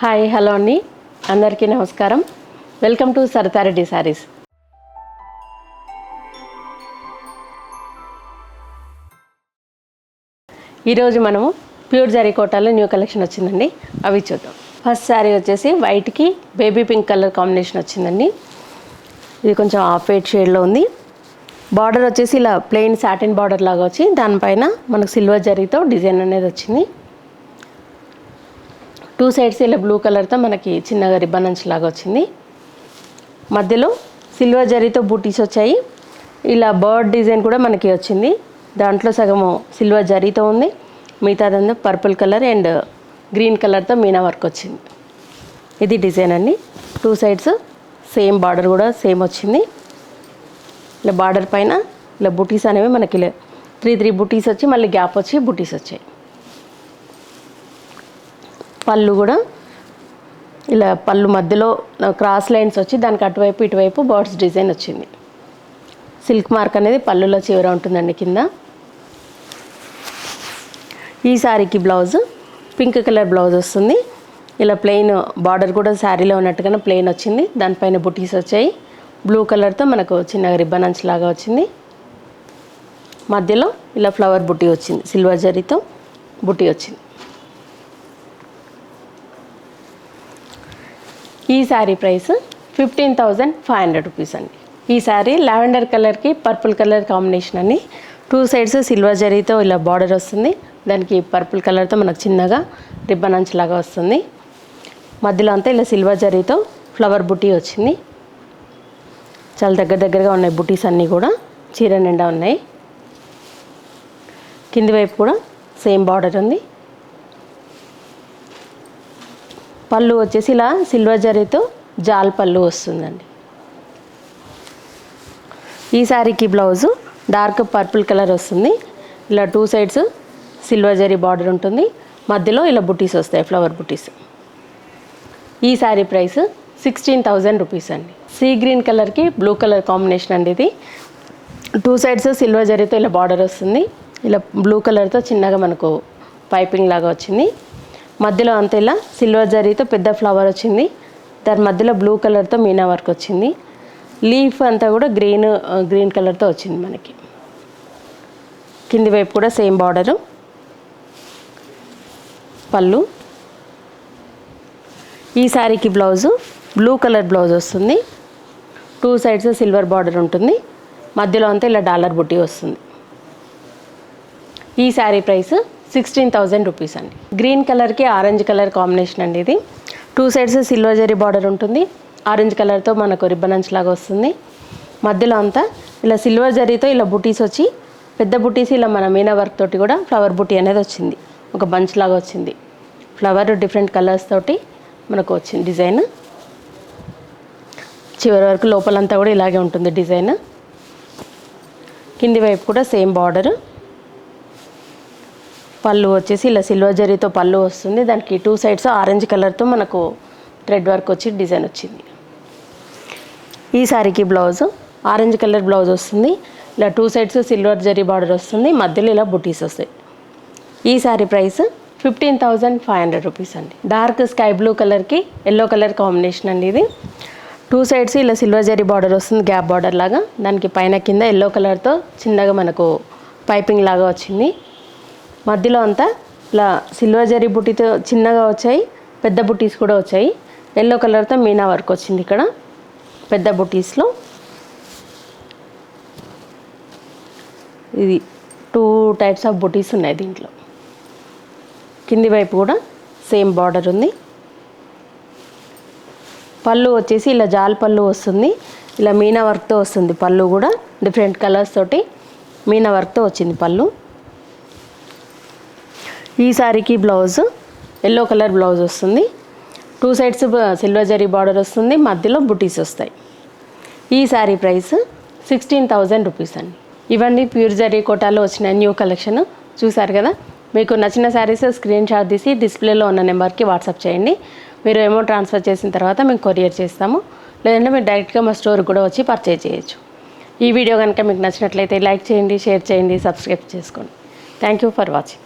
Hi hello అండి, అందరికీ నమస్కారం. Welcome to Saritha Reddy saris. ఈరోజు మనము ప్యూర్ జరీ కోటాలో న్యూ కలెక్షన్ వచ్చిందండి, అవి చూద్దాం. ఫస్ట్ శారీ వచ్చేసి వైట్కి బేబీ పింక్ కలర్ కాంబినేషన్ వచ్చిందండి. ఇది కొంచెం ఆఫ్ వైట్ షేడ్లో ఉంది. బార్డర్ వచ్చేసి ఇలా ప్లెయిన్ సాటిన్ బార్డర్ లాగా వచ్చి దానిపైన మనకు సిల్వర్ జరీతో డిజైన్ అనేది వచ్చింది. టూ సైడ్స్ ఇలా బ్లూ కలర్తో మనకి చిన్నగా రిబ్బన్ అంచు లాగా వచ్చింది. మధ్యలో సిల్వర్ జరీతో బూటీస్ వచ్చాయి. ఇలా బర్డ్ డిజైన్ కూడా మనకి వచ్చింది. దాంట్లో సగము సిల్వర్ జరీతో ఉంది, మిగతాదంతా పర్పుల్ కలర్ అండ్ గ్రీన్ కలర్తో మీనా వర్క్ వచ్చింది. ఇది డిజైన్ అండి. టూ సైడ్స్ సేమ్ బార్డర్ కూడా సేమ్ వచ్చింది. ఇలా బార్డర్ పైన ఇలా బూటీస్ అనేవి మనకి త్రీ బూటీస్ వచ్చి మళ్ళీ గ్యాప్ వచ్చి బూటీస్ వచ్చాయి. పళ్ళు కూడా ఇలా పళ్ళు మధ్యలో క్రాస్ లైన్స్ వచ్చి దానికి అటువైపు ఇటువైపు బర్డ్స్ డిజైన్ వచ్చింది. సిల్క్ మార్క్ అనేది పళ్ళులో చివర ఉంటుందండి కింద. ఈ శారీకి బ్లౌజ్ పింక్ కలర్ బ్లౌజ్ వస్తుంది. ఇలా ప్లెయిన్ బార్డర్ కూడా శారీలో ఉన్నట్టుగానే ప్లెయిన్ వచ్చింది. దానిపైన బుటీస్ వచ్చాయి. బ్లూ కలర్తో మనకు చిన్నగా రిబ్బన్ అంచు లాగా వచ్చింది. మధ్యలో ఇలా ఫ్లవర్ బుటీ వచ్చింది, సిల్వర్ జరీతో బుటీ వచ్చింది. ఈ శారీ ప్రైస్ 15,500 రూపీస్ అండి. ఈ శారీ లావెండర్ కలర్కి పర్పుల్ కలర్ కాంబినేషన్ అండి. టూ సైడ్స్ సిల్వర్ జరీతో ఇలా బార్డర్ వస్తుంది. దానికి పర్పుల్ కలర్తో మనకు చిన్నగా రిబ్బన్ అంచులాగా వస్తుంది. మధ్యలో అంతా ఇలా సిల్వర్ జరీతో ఫ్లవర్ బుటీ వచ్చింది. చాలా దగ్గరగా ఉన్నాయి బుటీస్ అన్నీ కూడా, చీర నిండా ఉన్నాయి. కింది వైపు కూడా సేమ్ బార్డర్ ఉంది. పళ్ళు వచ్చేసి ఇలా సిల్వర్ జరీతో జాల్ పళ్ళు వస్తుందండి. ఈ శారీకి బ్లౌజు డార్క్ పర్పుల్ కలర్ వస్తుంది. ఇలా two sides silver zari border ఉంటుంది. మధ్యలో ఇలా బుటీస్ వస్తాయి, ఫ్లవర్ బుటీస్. ఈ శారీ ప్రైస్ 16,000 రూపీస్ అండి. సీ గ్రీన్ కలర్కి బ్లూ కలర్ కాంబినేషన్ అండి. ఇది టూ సైడ్స్ సిల్వర్ జరీతో ఇలా బార్డర్ వస్తుంది. ఇలా బ్లూ కలర్తో చిన్నగా మనకు పైపింగ్ లాగా వచ్చింది. మధ్యలో అంతా ఇలా సిల్వర్ జరీతో పెద్ద ఫ్లవర్ వచ్చింది. దాని మధ్యలో బ్లూ కలర్తో మీనా వర్క్ వచ్చింది. లీఫ్ అంతా కూడా గ్రీన్ కలర్తో వచ్చింది మనకి. కింది వైపు కూడా సేమ్ బార్డరు. పళ్ళు. ఈ శారీకి బ్లౌజు బ్లూ కలర్ బ్లౌజ్ వస్తుంది. టూ సైడ్స్ సిల్వర్ బార్డర్ ఉంటుంది. మధ్యలో అంతా ఇలా డాలర్ బుట్టి వస్తుంది. ఈ శారీ ప్రైస్ 16,000 రూపీస్ అండి. గ్రీన్ కలర్కి ఆరెంజ్ కలర్ కాంబినేషన్ అండి. ఇది two sides silver zari border ఉంటుంది. ఆరెంజ్ కలర్తో మనకు రిబ్బన్ అంచు లాగా వస్తుంది. మధ్యలో అంతా ఇలా సిల్వర్ జరీతో ఇలా బుటీస్ వచ్చి పెద్ద బుటీస్ ఇలా మన మీనా వర్క్ తోటి కూడా ఫ్లవర్ బుటీ అనేది వచ్చింది. ఒక బంచ్ లాగా వచ్చింది. ఫ్లవర్ డిఫరెంట్ కలర్స్ తోటి మనకు వచ్చింది డిజైన్. చివరి వరకు లోపలంతా కూడా ఇలాగే ఉంటుంది డిజైన్. కింది వైపు కూడా సేమ్ బార్డర్. పళ్ళు వచ్చేసి ఇలా సిల్వర్ జరీతో పళ్ళు వస్తుంది. దానికి టూ సైడ్స్ ఆరెంజ్ కలర్తో మనకు థ్రెడ్ వర్క్ వచ్చి డిజైన్ వచ్చింది. ఈ శారీకి బ్లౌజ్ ఆరెంజ్ కలర్ బ్లౌజ్ వస్తుంది. ఇలా two sides silver zari border వస్తుంది. మధ్యలో ఇలా బుటీస్ వస్తాయి. ఈ శారీ ప్రైస్ 15,500 రూపీస్ అండి. డార్క్ స్కై బ్లూ కలర్కి ఎల్లో కలర్ కాంబినేషన్ అండి. ఇది టూ సైడ్స్ ఇలా సిల్వర్ జరీ బార్డర్ వస్తుంది, గ్యాప్ బార్డర్ లాగా. దానికి పైన కింద ఎల్లో కలర్తో చిన్నగా మనకు పైపింగ్ లాగా వచ్చింది. మధ్యలో అంతా ఇలా సిల్వర్ జరీ బుట్టీతో చిన్నగా వచ్చాయి, పెద్ద బుట్టీస్ కూడా వచ్చాయి. ఎల్లో కలర్తో మీనా వర్క్ వచ్చింది ఇక్కడ పెద్ద బుట్టీస్లో. ఇది టూ టైప్స్ ఆఫ్ బుటీస్ ఉన్నాయి దీంట్లో. కింది వైపు కూడా సేమ్ బార్డర్ ఉంది. పళ్ళు వచ్చేసి ఇలా జాల్ పళ్ళు వస్తుంది. ఇలా మీనా వర్క్తో వస్తుంది. పళ్ళు కూడా డిఫరెంట్ కలర్స్ తోటి మీనా వర్క్తో వచ్చింది పళ్ళు. ఈ శారీకి బ్లౌజ్ ఎల్లో కలర్ బ్లౌజ్ వస్తుంది. Two sides silver zari border వస్తుంది. మధ్యలో బుటీస్ వస్తాయి. ఈ శారీ ప్రైస్ 16,000 రూపీస్ అండి. ఇవన్నీ ప్యూర్ జరీ కోటాలో వచ్చిన న్యూ కలెక్షన్ చూసారు కదా. మీకు నచ్చిన శారీస్ స్క్రీన్ షాట్ తీసి డిస్ప్లేలో ఉన్న నెంబర్కి వాట్సాప్ చేయండి. మీరు అమౌంట్ ట్రాన్స్ఫర్ చేసిన తర్వాత మేము కొరియర్ చేస్తాము. లేదంటే మీరు డైరెక్ట్గా మా స్టోర్కి కూడా వచ్చి పర్చేజ్ చేయొచ్చు. ఈ వీడియో కనుక మీకు నచ్చినట్లయితే లైక్ చేయండి, షేర్ చేయండి, సబ్స్క్రైబ్ చేసుకోండి. Thank you for watching.